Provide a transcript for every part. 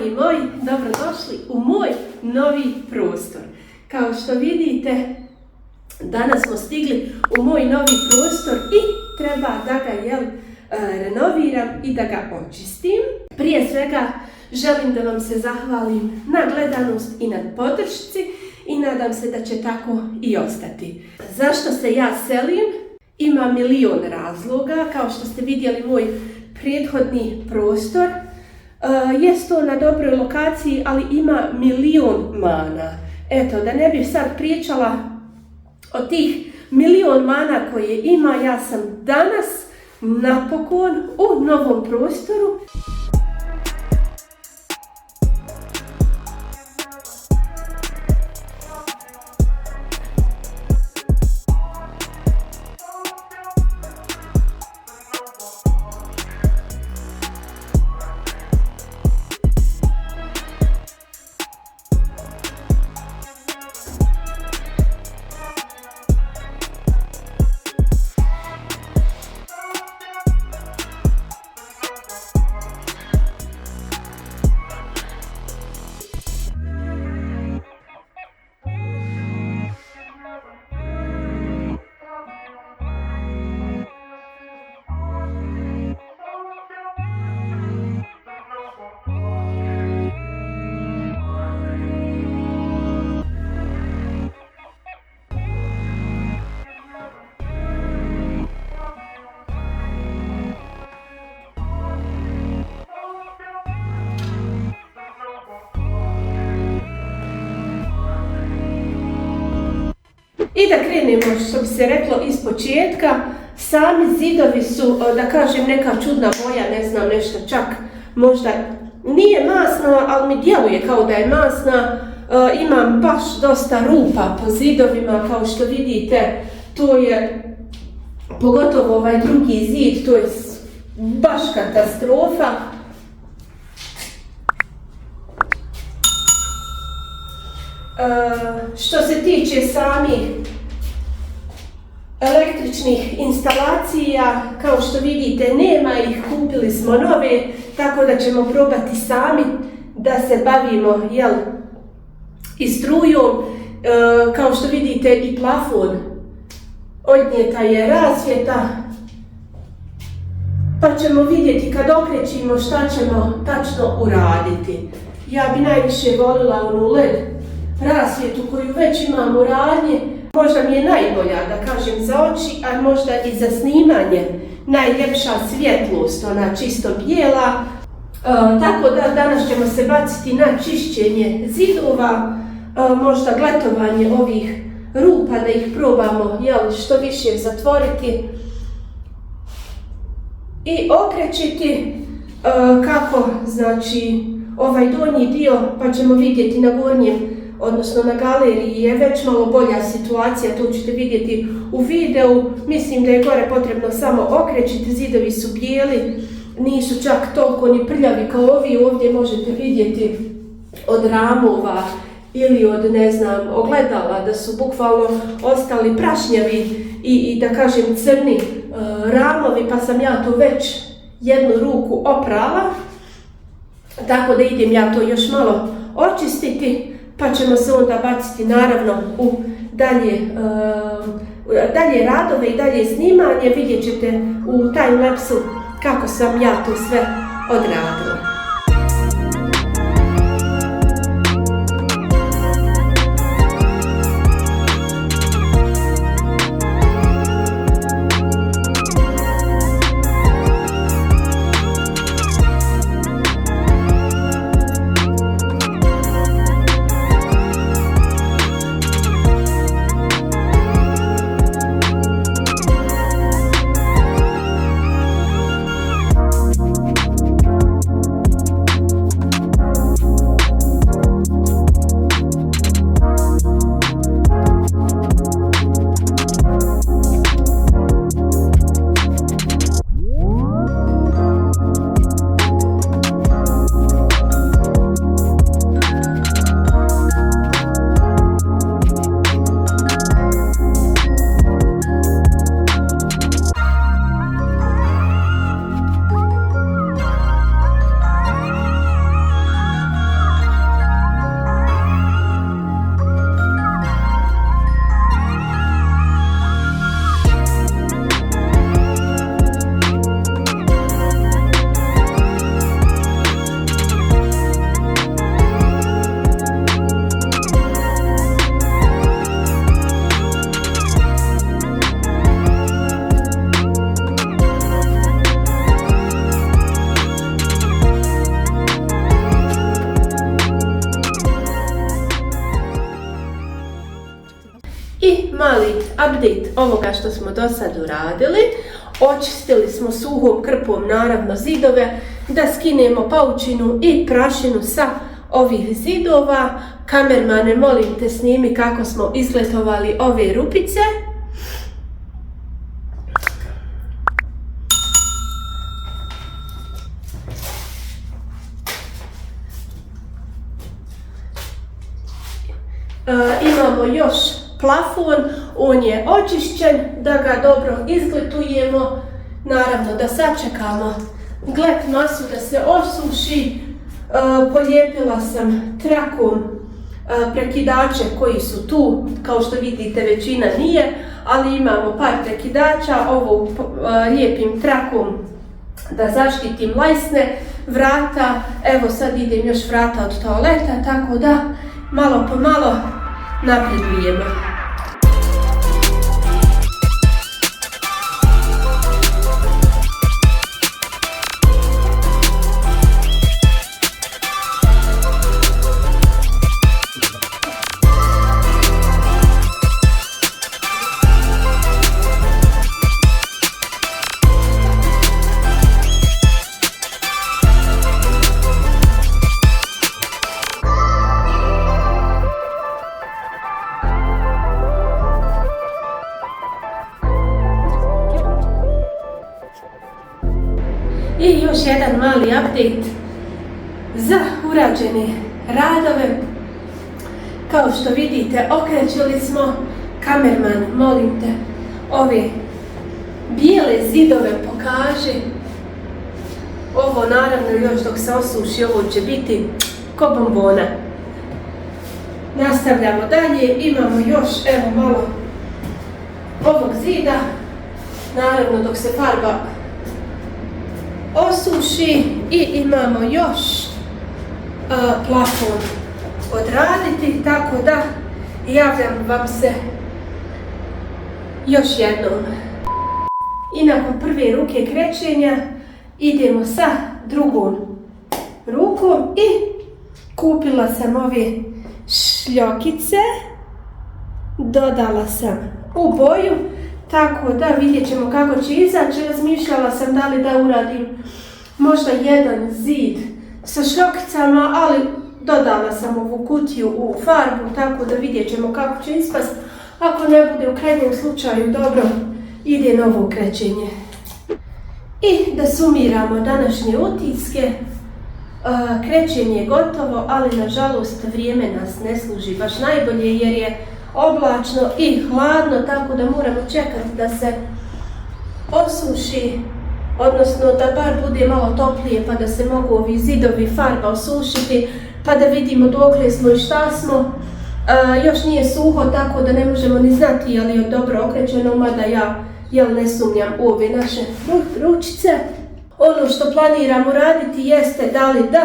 dragi moji, dobrodošli u moj novi prostor. Kao što vidite, danas smo stigli u moj novi prostor i treba da ga renoviram i da ga očistim. Prije svega želim da vam se zahvalim na gledanost i na podršci i nadam se da će tako i ostati. Zašto se ja selim? Ima milion razloga. Kao što ste vidjeli moj prethodni prostor, jest to na dobroj lokaciji, ali ima milion mana. Eto, da ne bih sad pričala o tih milion mana koje ima, ja sam danas napokon u novom prostoru. I da krenemo, što bi se reklo, iz početka. Sami zidovi su, da kažem, neka čudna boja, ne znam, nešto čak možda nije masna, ali mi djeluje kao da je masna. Imam baš dosta rupa po zidovima, kao što vidite, to je, pogotovo ovaj drugi zid, to je baš katastrofa. Što se tiče samih električnih instalacija, kao što vidite, nema ih, kupili smo nove, tako da ćemo probati sami da se bavimo i strujom. Kao što vidite, i plafon, odnijeta je rasvjeta, pa ćemo vidjeti kad okrećimo šta ćemo tačno uraditi. Ja bi najviše volila onu LED rasvjetu koju već imam u radnji. Možda mi je najbolja, da kažem, za oči, a možda i za snimanje najljepša svjetlost, ona čisto bijela. Tako da danas ćemo se baciti na čišćenje zidova, možda gletovanje ovih rupa, da ih probamo što više zatvoriti i okrećiti kako, znači, ovaj donji dio, pa ćemo vidjeti na gornjem, odnosno na galeriji je već malo bolja situacija, to ćete vidjeti u videu. Mislim da je gore potrebno samo okrećiti, zidovi su bijeli, nisu čak toliko ni prljavi kao ovi. Ovdje možete vidjeti od ramova ili od, ne znam, ogledala da su bukvalno ostali prašnjavi i da kažem crni ramovi, pa sam ja to već jednu ruku oprala, tako da idem ja to još malo očistiti. Pa ćemo se onda baciti naravno u dalje radove i dalje snimanje. Vidjet ćete u timelapsu kako sam ja to sve odradila. update ovoga što smo do sad uradili. Očistili smo suhom krpom naravno zidove, da skinemo paučinu i prašinu sa ovih zidova. Kamermane, molim te, snimi kako smo izletovali ove rupice. Imamo još plafon, on je očišćen, da ga dobro izgletujemo, naravno da sačekamo glet masu da se osuši. Polijepila sam trakom prekidače koji su tu, kao što vidite većina nije, ali imamo par prekidača, ovo lijepim trakom da zaštitim lajsne vrata. Evo sad idem još vrata od toaleta, tako da malo po malo napredujemo. I još jedan mali update za urađene radove. Kao što vidite, okrećili smo. Kamerman, molim te, ove bijele zidove pokaži. Ovo naravno još dok se osuši, ovo će biti ko bombona. Nastavljamo dalje, imamo još evo malo ovog zida. Naravno dok se farba osuši i imamo još plafon odraditi, tako da javljam vam se još jednom. I nakon prve ruke krećenja idemo sa drugom rukom i kupila sam ove šljokice, dodala sam u boju. Tako da vidjet ćemo kako će izaći. Razmišljala sam da li da uradim možda jedan zid sa šljokicama, ali dodala sam ovu kutiju u farbu, tako da vidjet ćemo kako će ispast. Ako ne bude u krajnjem slučaju dobro, ide novo krećenje. I da sumiramo današnje utiske. Krećenje je gotovo, ali nažalost vrijeme nas ne služi baš najbolje jer je oblačno i hladno, tako da moramo čekati da se osuši, odnosno da bar bude malo toplije pa da se mogu ovi zidovi farba osušiti, pa da vidimo dokle smo i šta smo. Još nije suho, tako da ne možemo ni znati je li dobro okrećeno, mada ja ne sumnjam u ove naše ručice. Ono što planiramo raditi jeste da li da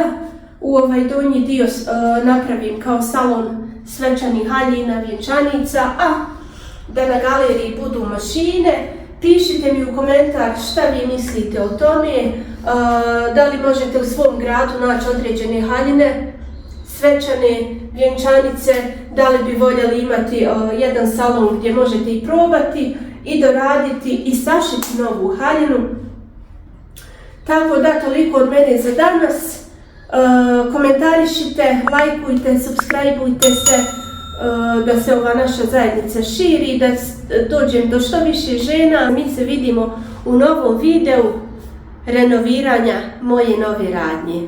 u ovaj donji dio napravim kao salon svečanih haljina, vjenčanica, a da na galeriji budu mašine. Pišite mi u komentar šta vi mislite o tome, da li možete u svom gradu naći određene haljine, svečane vjenčanice, da li bi voljeli imati jedan salon gdje možete i probati i doraditi i sašiti novu haljinu. Tako da toliko od mene za danas. Komentarišite, lajkujte, subscribeujte se, da se ova naša zajednica širi, da dođem do što više žena. Mi se vidimo u novom videu renoviranja moje nove radnje.